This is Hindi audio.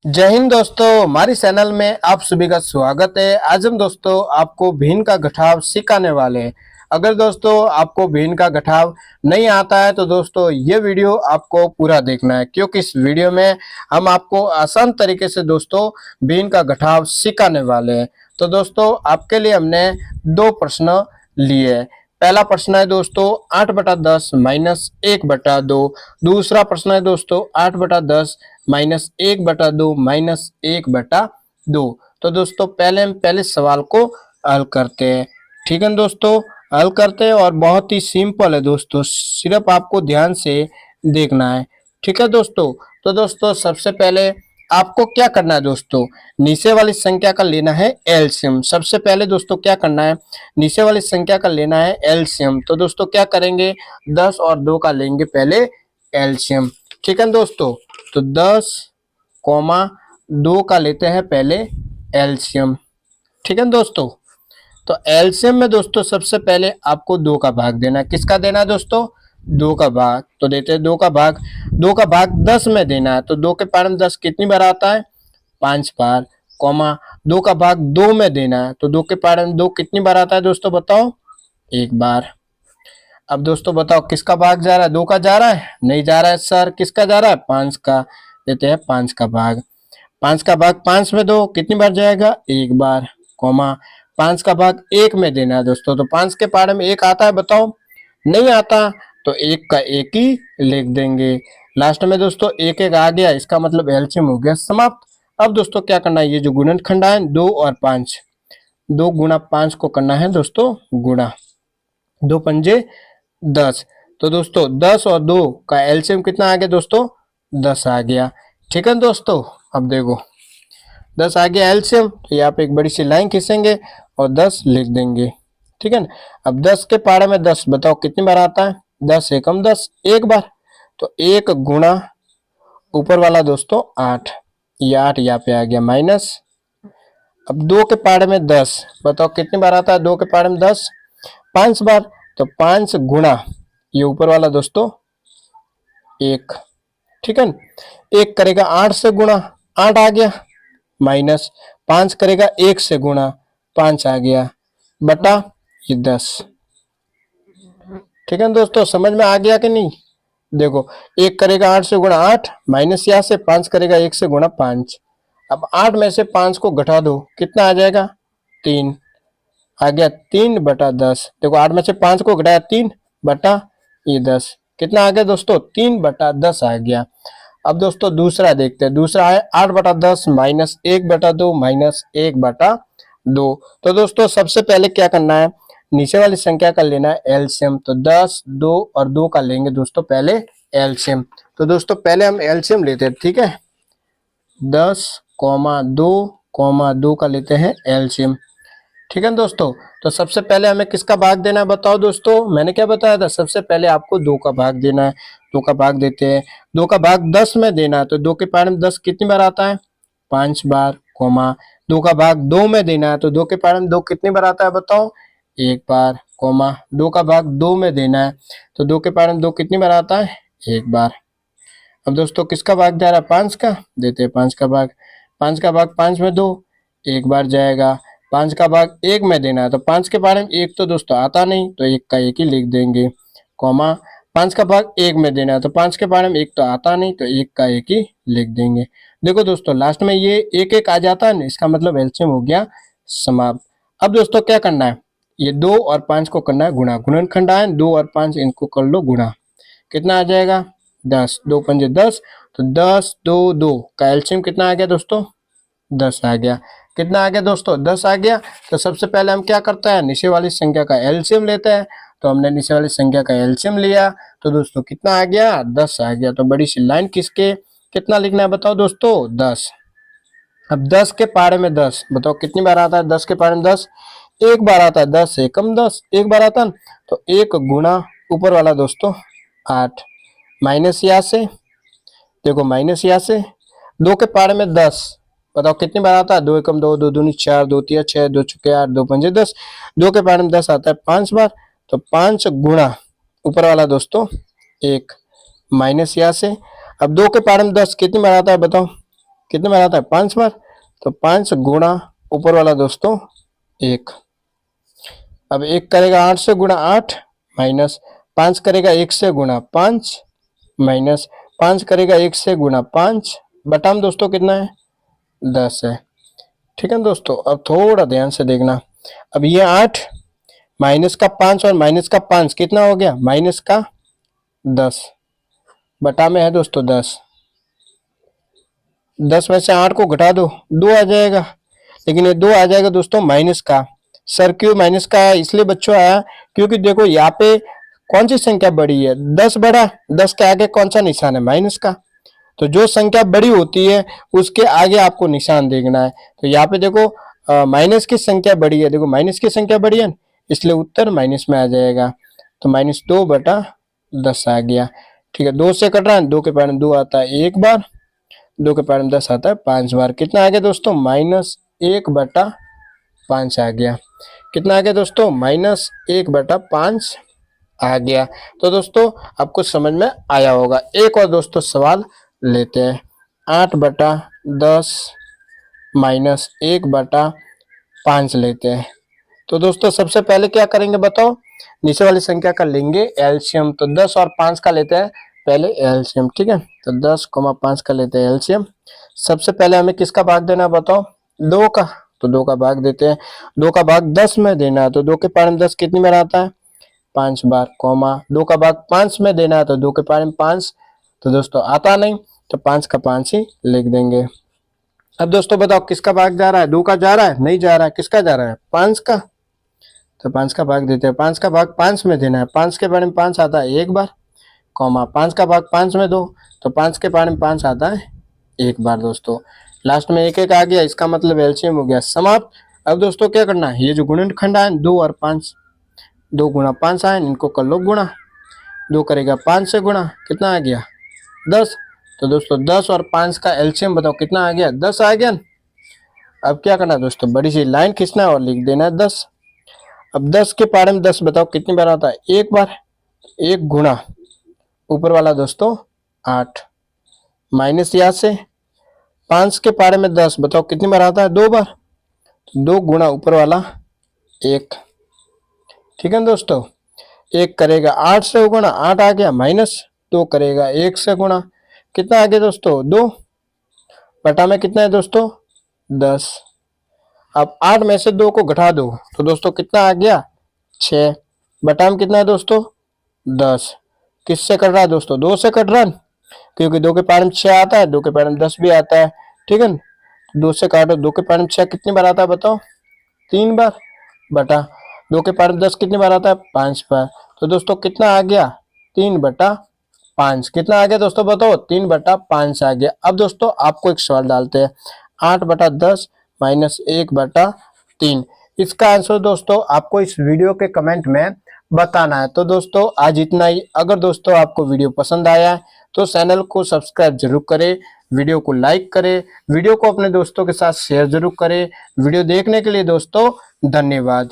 जय हिंद दोस्तों, हमारी चैनल में आप सभी का स्वागत है। आज हम दोस्तों आपको भिन्न का घटाव सिखाने वाले हैं। अगर दोस्तों आपको भिन्न का घटाव नहीं आता है तो दोस्तों ये वीडियो आपको पूरा देखना है, क्योंकि इस वीडियो में हम आपको आसान तरीके से दोस्तों भिन्न का घटाव सिखाने वाले हैं। तो दोस्तों आपके लिए हमने दो प्रश्न लिए हैं। पहला प्रश्न है दोस्तों 8/10 माइनस 1/2। दूसरा प्रश्न है दोस्तों 8/10 माइनस 1/2 माइनस 1/2। तो दोस्तों पहले हम पहले सवाल को हल करते हैं। ठीक है दोस्तों, हल करते हैं और बहुत ही सिंपल है दोस्तों, सिर्फ आपको ध्यान से देखना है। ठीक है दोस्तों, तो दोस्तों सबसे पहले आपको क्या करना है दोस्तों, नीचे वाली संख्या का लेना है एलसीएम। सबसे पहले दोस्तों क्या करना है, नीचे वाली संख्या का लेना है एलसीएम। तो दोस्तों क्या करेंगे, 10 और 2 का लेंगे पहले एलसीएम। ठीक है दोस्तों, तो 10, 2 का लेते हैं पहले एलसीएम। ठीक है दोस्तों, तो एलसीएम में दोस्तों सबसे पहले आपको 2 का भाग देना है। किसका देना है दोस्तों, 2 का भाग। तो देते हैं 2 का भाग, 2 का भाग 10 में देना है। तो 2 के पावर में 10 कितनी बार आता है, 5 बार। 2 का भाग 2 में देना है। तो 2 के पावर में 2 कितनी बार आता है दोस्तों, बताओ, 1 बार। अब दोस्तों बताओ किसका भाग जा रहा है, 2 का जा रहा है, नहीं जा रहा है सर, किसका जा रहा है, 5 का। देते हैं 5 का भाग। 5 का भाग 5 में दो कितनी बार जाएगा, 1 बार। 5 का भाग 1 में देना है दोस्तों। तो 5 के पारे में 1 आता है, बताओ, नहीं आता, तो 1 का 1 ही लिख देंगे। लास्ट में दोस्तों 1 1 आ गया, इसका मतलब एलसीएम हो गया समाप्त। अब दोस्तों क्या करना है, ये जो गुणनखंड है 2 और 5, 2 गुणा 5 को करना है दोस्तों गुणा, 2 पंजे 10। तो दोस्तों 10 और 2 का एलसीएम कितना आ गया दोस्तों, 10 आ गया। ठीक है दोस्तों, अब देखो 10 आ गया एलसीएम, तो यहाँ पे एक बड़ी सी लाइन खींचेंगे और 10 लिख देंगे। ठीक है ना। अब 10 के पारे में 10 बताओ कितनी बार आता है, 10 एकम 10, 1 बार। तो 1 गुणा ऊपर वाला दोस्तों 8, ये 8 यहाँ पे आ गया माइनस। अब 2 के पारे में 10 बताओ कितनी बार आता है, 2 के पारे में 10, 5 बार। तो 5 गुणा ये ऊपर वाला दोस्तों 1। ठीक है, 1 करेगा 8 से गुणा, 8 आ गया माइनस, 5 करेगा 1 से गुणा, 5 आ गया, बटा ये 10। ठीक है दोस्तों, समझ में आ गया कि नहीं। देखो 1 करेगा 8 से गुणा 8 माइनस, यहाँ से 5 करेगा 1 से गुणा 5। अब 8 में से 5 को घटा दो, कितना आ जाएगा, 3 आ गया, 3/10। देखो 8 में से 5 को घटाया, 3 बटा ये 10, कितना आ गया दोस्तों, 3/10 आ गया। अब दोस्तों दूसरा देखते हैं, दूसरा है 8/10 माइनस 1/2 माइनस 1/2। तो दोस्तों सबसे पहले क्या करना है, नीचे वाली संख्या का लेना है एलसीएम। तो 10, 2 और 2 का लेंगे दोस्तों पहले एलसीएम। तो दोस्तों पहले हम एलसीएम लेते हैं। ठीक है, 10, 2 का लेते हैं एलसीएम। ठीक है दोस्तों, तो सबसे पहले हमें किसका भाग देना है, बताओ दोस्तों, मैंने क्या बताया था, सबसे पहले आपको 2 का भाग देना है। 2 का भाग देते हैं, 2 का भाग 10 में देना है। तो 2 के पारे में 10 कितनी बार आता है, 5 बार। 2 का भाग 2 में देना है। तो 2 के पारे में 2 कितनी बार आता है, बताओ, 1 बार। 2 का भाग 2 में देना है। तो 2 के पारे में 2 कितनी बार आता है, 1 बार। अब दोस्तों किसका भाग जा रहा है, 5 का, देते हैं 5 का भाग। 5 का भाग 5 में दो, 1 बार जाएगा। 5 का भाग 1 में देना है। तो 5 के बारे में 1 तो दोस्तों आता नहीं, तो 1 का 1 ही लिख देंगे। 5 का भाग 1 में देना है। तो 5 के बारे में 1 तो आता नहीं, तो 1 का 1 ही लिख देंगे। देखो दोस्तों लास्ट में ये 1 1 आ जाता है ना, इसका मतलब एलसीएम हो गया समाप्त। अब दोस्तों क्या करना है, ये 2 और 5 को करना है गुणा, गुणनखंड है 2 और 5, इनको कर लो गुणा, कितना आ जाएगा, 10, 2 पंजे 10। तो 10, 2, 2 का एलसीएम कितना आ गया दोस्तों, 10 आ गया। कितना आ गया दोस्तों, 10 आ गया। तो सबसे पहले हम क्या करते हैं, नीचे वाली संख्या का एलसीएम लेते हैं। तो हमने नीचे वाली संख्या का एलसीएम लिया, तो दोस्तों कितना आ गया, 10 आ गया। तो बड़ी सी लाइन खींचके कितना लिखना है, बताओ दोस्तों, 10। अब 10 के पारे में 10 बताओ कितनी बार आता है, 10 के पारे में 10 1 बार आता है। 10 एकम 10, 1 बार आता है। तो 1 गुणा ऊपर वाला दोस्तों 8 माइनस, यहाँ से देखो माइनस, यहाँ से 2 के पारे में 10 बताओ कितनी बार आता है, 2 एकम 2, 2 दूनी 4, 2 तिया 6, 2 छुके 8, 2 पंजे 10। 2 के पारे में 10 आता है 5 बार। तो 5 गुणा ऊपर वाला दोस्तों 1 माइनस, यहाँ से अब 2 के पारे में 10 कितनी बार आता है, बताओ, कितने बार आता है? 5 बार। तो 5 गुणा ऊपर वाला दोस्तों 1। अब 1 करेगा 8 से गुणा 8 माइनस 5 करेगा 1 से गुणा 5 माइनस 5 करेगा 1 से गुणा 5 बटा में दोस्तों कितना है? 10 है। ठीक है दोस्तों, अब थोड़ा ध्यान से देखना। अब ये 8 माइनस का 5 और माइनस का 5 कितना हो गया? माइनस का 10 बटा में है दोस्तों 10। 10 में से 8 को घटा दो, 2 आ जाएगा। लेकिन ये 2 आ जाएगा दोस्तों माइनस का। सर क्यों माइनस का आया? इसलिए बच्चों आया क्योंकि देखो यहाँ पे कौन सी संख्या बड़ी है? 10 बड़ा। 10 के आगे कौन सा निशान है? माइनस का। तो जो संख्या बड़ी होती है उसके आगे आपको निशान देखना है। तो यहाँ पे देखो माइनस की संख्या बड़ी है, देखो माइनस की संख्या बड़ी है, इसलिए उत्तर माइनस में आ जाएगा। तो -2 बटा 10 आ गया। ठीक है, 2 से कट रहा है, 2 के पावर में 2 आता है 1 बार, 2 के पावर में 10 आता है 5 बार। कितना आ गया दोस्तों? -1 बटा 5 आ गया। कितना आ गया दोस्तों? -1 बटा 5 आ गया। तो दोस्तों आपको समझ में आया होगा। एक और दोस्तों सवाल लेते हैं। 8 बटा 10 -1 बटा 5 लेते हैं। तो दोस्तों सबसे पहले क्या करेंगे बताओ? नीचे वाली संख्या का लेंगे एलसीएम। तो 10 और 5 का लेते हैं पहले एलसीएम। ठीक है, तो 10, 5 का लेते हैं एलसीएम। सबसे पहले हमें किसका भाग देना है बताओ? 2 का। तो 2 का भाग देते हैं। 2 का भाग 10 में देना है, तो 2 के पावर में 10 कितनी बार आता है? 5 बार। 2 का भाग 5 में देना है, तो 2 के पावर में 5 तो दोस्तों आता नहीं, तो 5 का 5 ही लिख देंगे। अब दोस्तों बताओ किसका भाग जा रहा है? 2 का जा रहा है? नहीं जा रहा है। किसका जा रहा है? 5 का। तो 5 का भाग देते हैं। 5 का भाग 5 में देना है, 5 के बारे में 5 आता है 1 बार, 5 का भाग 5 में दो, तो 5 के बारे में 5 आता है 1 बार दोस्तों। लास्ट में 1 1 आ गया, इसका मतलब एलसीएम हो गया समाप्त। अब दोस्तों क्या करना है? ये जो गुणनखंड आए 2 और 5, 2 गुणा 5 आए, इनको कर लो गुणा। 2 करेगा 5 से गुणा, कितना आ गया? 10। तो दोस्तों 10 और 5 का एलसीएम बताओ कितना आ गया? 10 आ गया। अब क्या करना है दोस्तों? बड़ी सी लाइन खींचना है और लिख देना है 10। अब 10 के पारे में 10 बताओ कितनी बार आता है? 1 बार। 1 गुणा ऊपर वाला दोस्तों 8 माइनस यहाँ से 5 के पारे में 10 बताओ कितनी बार आता है? 2 बार। 2 गुणा ऊपर वाला 1। ठीक है दोस्तों, 1 करेगा 8 से गुणा, 8 आ गया, माइनस 2 करेगा 1 से गुणा, कितना आ गया दोस्तों? 2 बटा में कितना है दोस्तों? 10। अब 8 में से 2 को घटा दो, तो दोस्तों कितना आ गया? 6 बटा में कितना है दोस्तों? 10। किससे कट रहा है दोस्तों? 2 से कट रहा है, क्योंकि 2 के पावर में 6 आता है, 2 के पावर में 10 भी आता है। ठीक है, 2 से काटो, 2 के पावर में 6 कितनी बार आता है बताओ? 3 बार, बटा 2 के पावर में 10 कितनी बार आता है? 5 बार। तो दोस्तों कितना आ गया? 3 बटा 5। कितना आ गया दोस्तों बताओ? 3 बटा 5 आ गया। अब दोस्तों आपको एक सवाल डालते हैं, 8 बटा 10 -1 बटा 3। इसका आंसर दोस्तों आपको इस वीडियो के कमेंट में बताना है। तो दोस्तों आज इतना ही। अगर दोस्तों आपको वीडियो पसंद आया है तो चैनल को सब्सक्राइब जरूर करें, वीडियो को लाइक करें, वीडियो को अपने दोस्तों के साथ शेयर जरूर करें। वीडियो देखने के लिए दोस्तों धन्यवाद।